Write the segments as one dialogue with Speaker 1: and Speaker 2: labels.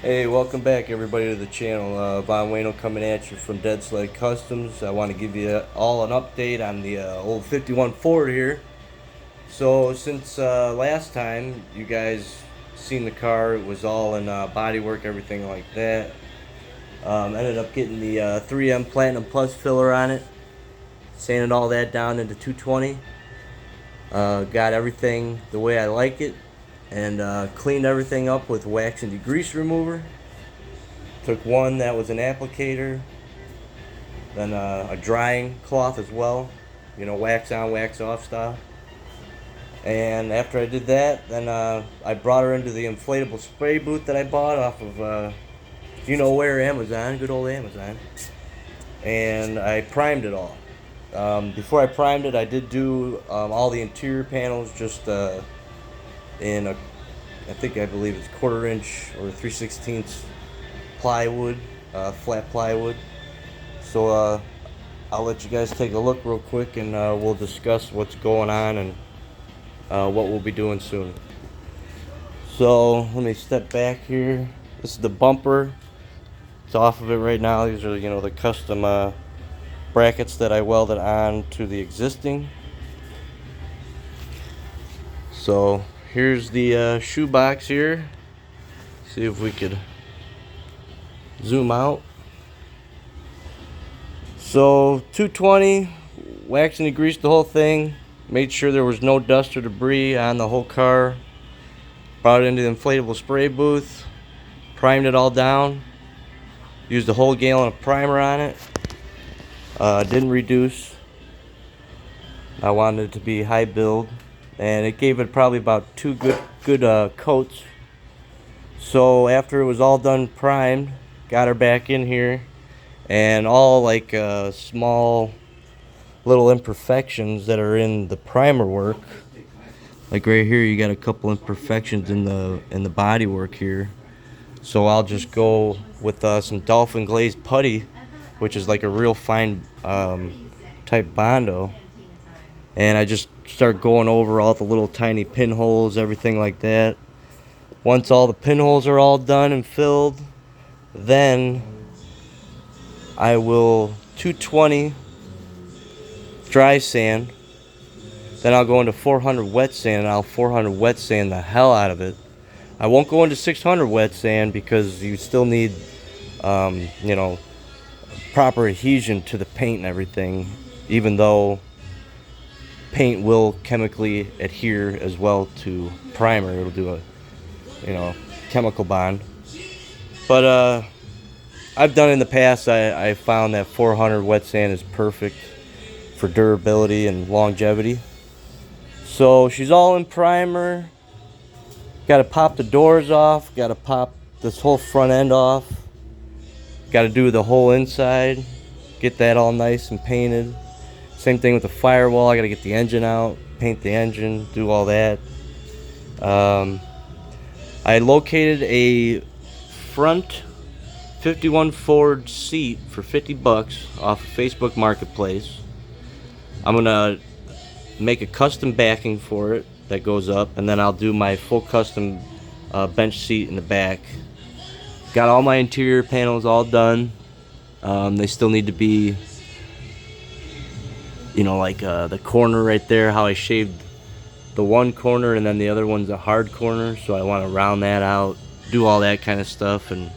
Speaker 1: Hey, welcome back everybody to the channel. Von Wayno coming at you from Dead Sled Customs. I want to give you all an update on the old 51 Ford here. So since last time you guys seen the car, it was all in bodywork, everything like that. Ended up getting the 3M Platinum Plus filler on it, sanded all that down into 220. Got everything the way I like it, and cleaned everything up with wax and degrease remover. Took one that was an applicator, then a drying cloth as well, wax on, wax off style. And after I did that, then I brought her into the inflatable spray booth that I bought off of, where, Amazon, good old Amazon. And I primed it all. Before I primed it, I did do all the interior panels just in a, I believe it's 1/4 inch or 3/16 plywood, flat plywood. So I'll let you guys take a look real quick, and we'll discuss what's going on and what we'll be doing soon. So let me step back here. This is the bumper. It's off of it right now. These are the custom brackets that I welded on to the existing. So here's the shoe box here. See if we could zoom out. So 220, waxed and degreased the whole thing. Made sure there was no dust or debris on the whole car. Brought it into the inflatable spray booth. Primed it all down. Used a whole gallon of primer on it. Didn't reduce. I wanted it to be high build, and it gave it probably about 2 good coats. So after it was all done primed, got her back in here, and all like small little imperfections that are in the primer work, like right here you got a couple imperfections in the body work here. So I'll just go with some dolphin glazed putty, which is like a real fine type Bondo, and I just start going over all the little tiny pinholes, everything like that. Once all the pinholes are all done and filled, then I will 220 dry sand. Then I'll go into 400 wet sand, and I'll 400 wet sand the hell out of it. I won't go into 600 wet sand because you still need, proper adhesion to the paint and everything, even though paint will chemically adhere as well to primer. It'll do a, chemical bond. But I've done in the past, I found that 400 wet sand is perfect for durability and longevity. So she's all in primer. Got to pop the doors off. Got to pop this whole front end off. Got to do the whole inside. Get that all nice and painted. Same thing with the firewall. I got to get the engine out, paint the engine, do all that. I located a front 51 Ford seat for $50 off of Facebook Marketplace. I'm gonna make a custom backing for it that goes up, and then I'll do my full custom bench seat in the back. Got all my interior panels all done. They still need to be, the corner right there, how I shaved the one corner and then the other one's a hard corner, so I want to round that out, do all that kind of stuff. And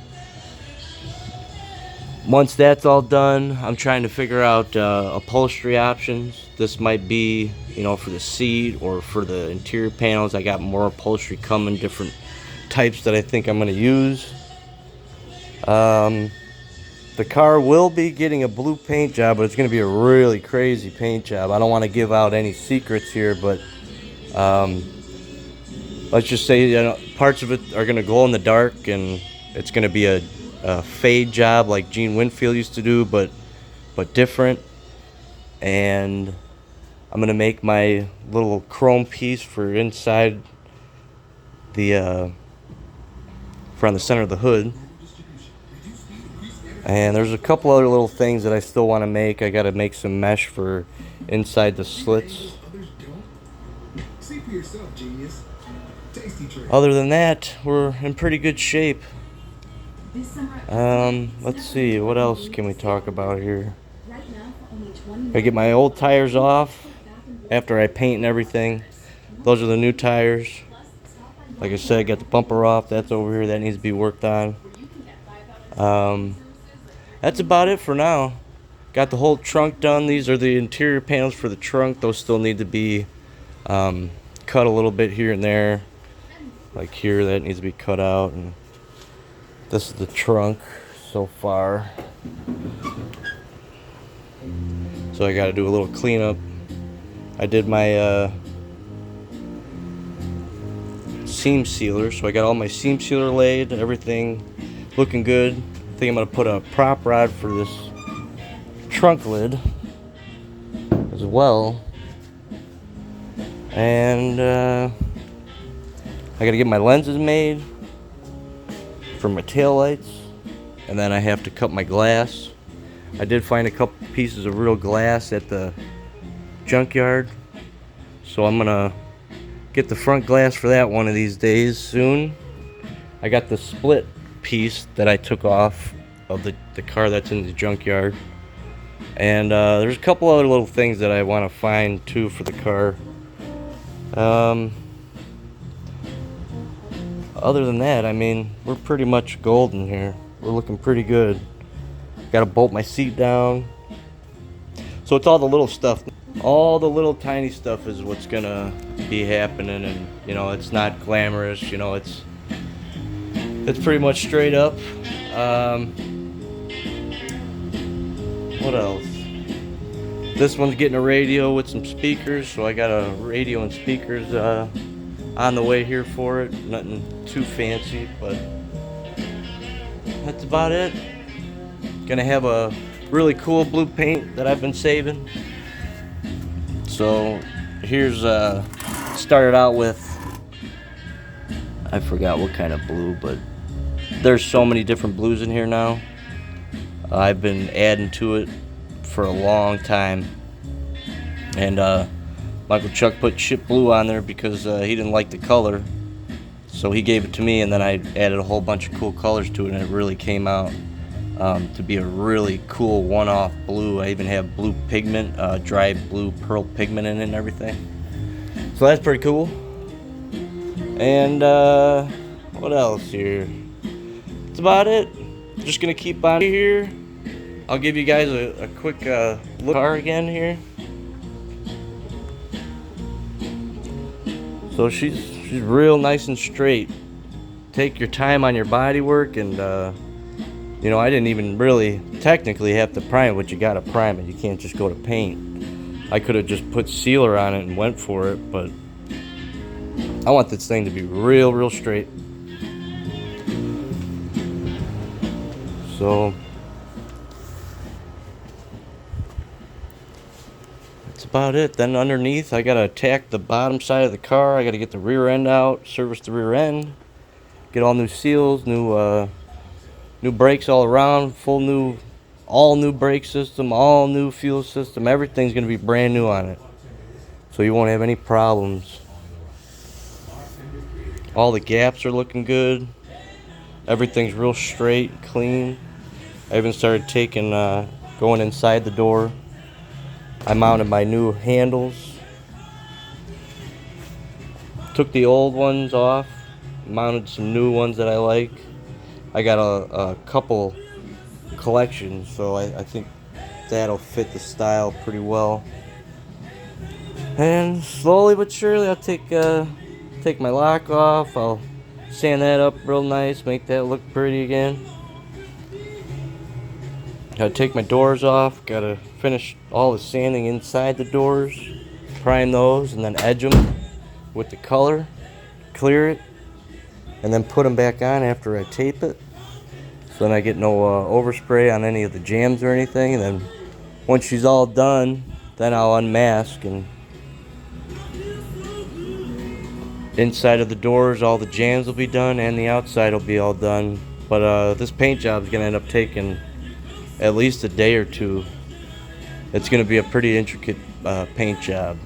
Speaker 1: once that's all done, I'm trying to figure out upholstery options. This might be, for the seat or for the interior panels. I got more upholstery coming, different types that I think I'm going to use. The car will be getting a blue paint job, but it's going to be a really crazy paint job. I don't want to give out any secrets here, but let's just say parts of it are going to glow in the dark, and it's going to be a fade job like Gene Winfield used to do, but different. And I'm going to make my little chrome piece for inside the for on the center of the hood. And there's a couple other little things that I still want to make. I got to make some mesh for inside the slits. Other than that, we're in pretty good shape. Let's see, what else can we talk about here? I get my old tires off after I paint and everything. Those are the new tires. Like I said, I got the bumper off. That's over here. That needs to be worked on. That's about it for now. Got the whole trunk done. These are the interior panels for the trunk. Those still need to be cut a little bit here and there. Like here, that needs to be cut out. And this is the trunk so far. So I got to do a little cleanup. I did my seam sealer, so I got all my seam sealer laid, everything looking good. I think I'm going to put a prop rod for this trunk lid as well. And I got to get my lenses made for my taillights, and then I have to cut my glass. I did find a couple pieces of real glass at the junkyard, so I'm gonna get the front glass for that one of these days soon. I got the split piece that I took off of the car that's in the junkyard, and there's a couple other little things that I want to find too for the car. Other than that, I mean, we're pretty much golden here. We're looking pretty good. Got to bolt my seat down. So it's all the little stuff. All the little tiny stuff is what's gonna be happening, and you know, it's not glamorous. You know, it's pretty much straight up. What else? This one's getting a radio with some speakers, so I got a radio and speakers on the way here for it. Nothing too fancy, but that's about it. Gonna have a really cool blue paint that I've been saving. So here's started out with, I forgot what kind of blue, but there's so many different blues in here now. I've been adding to it for a long time, and Michael Chuck put chip blue on there because he didn't like the color, so he gave it to me, and then I added a whole bunch of cool colors to it, and it really came out to be a really cool one-off blue. I even have blue pigment, dry blue pearl pigment in it and everything. So that's pretty cool. And what else here? That's about it. Just gonna keep on here. I'll give you guys a quick look at the car again here. So she's real nice and straight. Take your time on your body work, and you know, I didn't even really technically have to prime it, but you gotta prime it. You can't just go to paint. I could have just put sealer on it and went for it, but I want this thing to be real straight. So that's about it. Then underneath, I gotta attack the bottom side of the car. I gotta get the rear end out, service the rear end, get all new seals, new brakes all around, all new brake system, all new fuel system. Everything's gonna be brand new on it, so you won't have any problems. All the gaps are looking good. Everything's real straight, clean. I even started going inside the door. I mounted my new handles. Took the old ones off, mounted some new ones that I like. I got a couple collections, so I think that'll fit the style pretty well. And slowly but surely, I'll take my lock off. I'll sand that up real nice, make that look pretty again. Gotta take my doors off. Gotta finish all the sanding inside the doors, prime those, and then edge them with the color, clear it, and then put them back on after I tape it. So then I get no overspray on any of the jams or anything. And then once she's all done, then I'll unmask, and inside of the doors, all the jams will be done, and the outside will be all done. But this paint job is gonna end up taking at least a day or two. It's gonna be a pretty intricate paint job,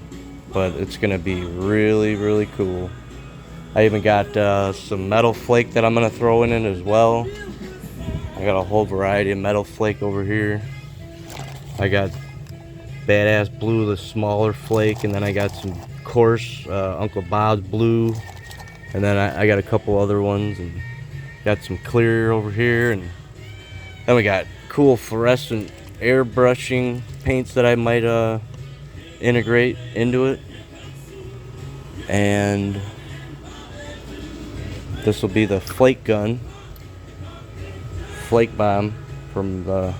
Speaker 1: but it's gonna be really cool. I even got some metal flake that I'm gonna throw in it as well. I got a whole variety of metal flake over here. I got badass blue, the smaller flake, and then I got some coarse Uncle Bob's blue, and then I got a couple other ones, and got some clear over here, and then we got cool fluorescent airbrushing paints that I might integrate into it. And this will be the flake gun, flake bomb from the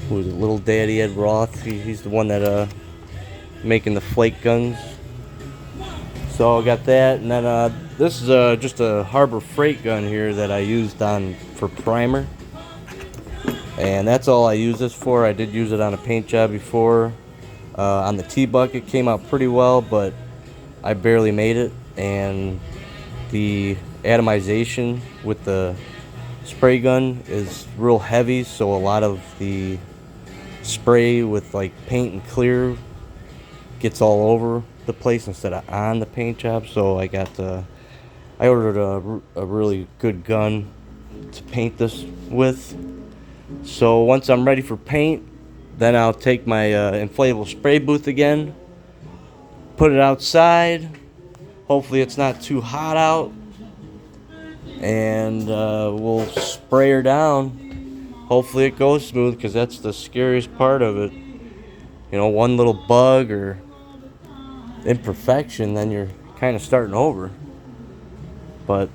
Speaker 1: who was it, Little Daddy Ed Roth. He's the one that making the flake guns. So I got that, and then this is just a Harbor Freight gun here that I used for primer, and that's all I use this for. I did use it on a paint job before. On the T-bucket, it came out pretty well, but I barely made it, and the atomization with the spray gun is real heavy, so a lot of the spray with like paint and clear gets all over the place instead of on the paint job. So I ordered a really good gun to paint this with. So once I'm ready for paint, then I'll take my inflatable spray booth again, put it outside. Hopefully it's not too hot out, and we'll spray her down. Hopefully it goes smooth, because that's the scariest part of it. You know, one little bug or imperfection, then you're kind of starting over. But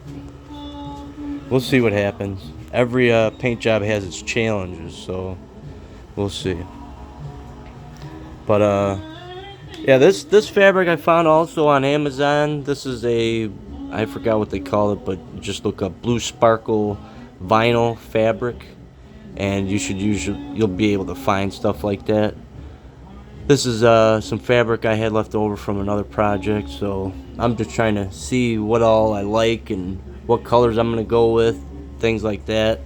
Speaker 1: we'll see what happens. Every paint job has its challenges, so we'll see. But yeah, this fabric I found also on Amazon. This is I forgot what they call it, but just look up Blue Sparkle vinyl fabric, and you'll be able to find stuff like that. This is some fabric I had left over from another project, so I'm just trying to see what all I like and what colors I'm going to go with, things like that.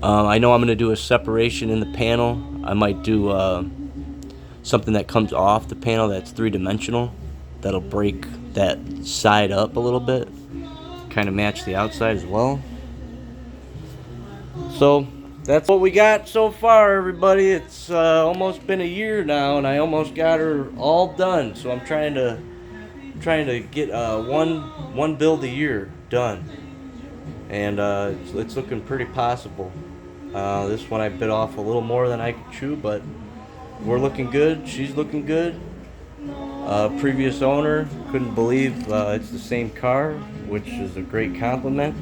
Speaker 1: I know I'm going to do a separation in the panel. I might do something that comes off the panel that's three-dimensional. That'll break that side up a little bit, kind of match the outside as well. So that's what we got so far, everybody. It's almost been a year now, and I almost got her all done. So I'm trying to get one build a year done, and it's looking pretty possible. This one I bit off a little more than I could chew, but we're looking good. She's looking good. Previous owner couldn't believe it's the same car, which is a great compliment.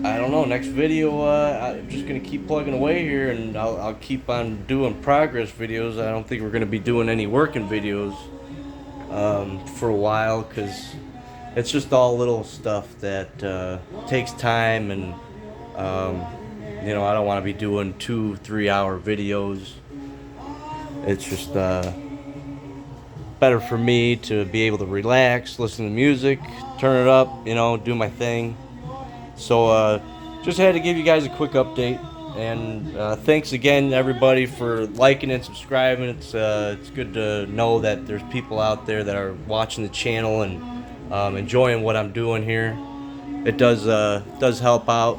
Speaker 1: I don't know, next video, I'm just going to keep plugging away here, and I'll keep on doing progress videos. I don't think we're going to be doing any working videos for a while, because it's just all little stuff that takes time, and you know, I don't want to be doing 2-3 hour videos. It's just better for me to be able to relax, listen to music, turn it up, you know, do my thing. So just had to give you guys a quick update, and thanks again everybody for liking and subscribing. It's good to know that there's people out there that are watching the channel and enjoying what I'm doing here. It does help out,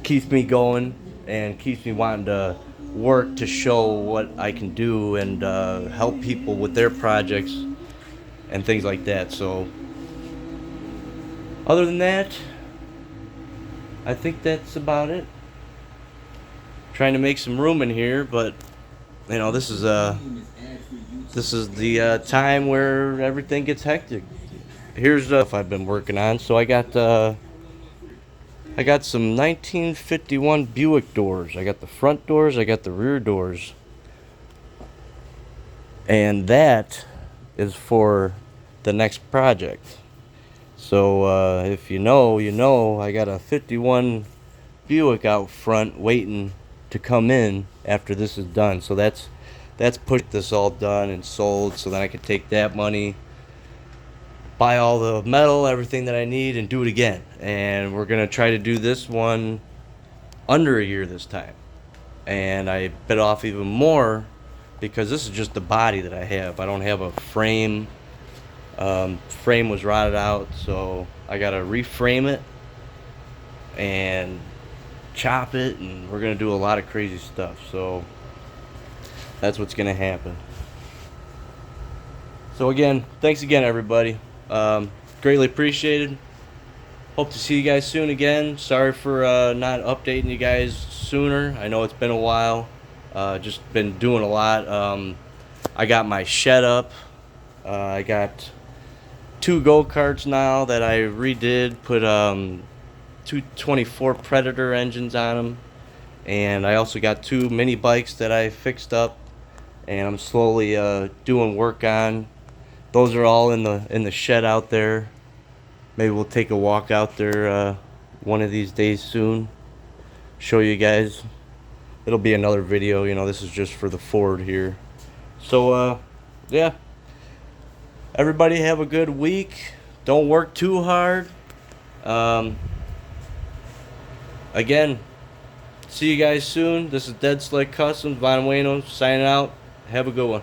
Speaker 1: keeps me going, and keeps me wanting to work to show what I can do and help people with their projects and things like that. So other than that, I think that's about it. Trying to make some room in here, but you know, this is the time where everything gets hectic. Here's stuff I've been working on. So I got some 1951 Buick doors. I got the front doors, I got the rear doors, and that is for the next project. So if you know, you know, I got a 51 Buick out front waiting to come in after this is done. So that's put this all done and sold, so then I can take that money, buy all the metal, everything that I need, and do it again. And we're gonna try to do this one under a year this time. And I bit off even more because this is just the body that I have. I don't have a frame. Frame was rotted out, so I gotta reframe it and chop it, and we're gonna do a lot of crazy stuff. So that's what's gonna happen. So again, thanks again, everybody. Greatly appreciated. Hope to see you guys soon again. Sorry for not updating you guys sooner. I know it's been a while. Just been doing a lot. I got my shed up. I got 2 go-karts now that I redid. Put 224 Predator engines on them. And I also got 2 mini bikes that I fixed up. And I'm slowly doing work on. Those are all in the shed out there. Maybe we'll take a walk out there one of these days soon. Show you guys. It'll be another video, you know, this is just for the Ford here. So, yeah. Everybody have a good week. Don't work too hard. Again, see you guys soon. This is Dead Sled Customs, Von Wayno, signing out. Have a good one.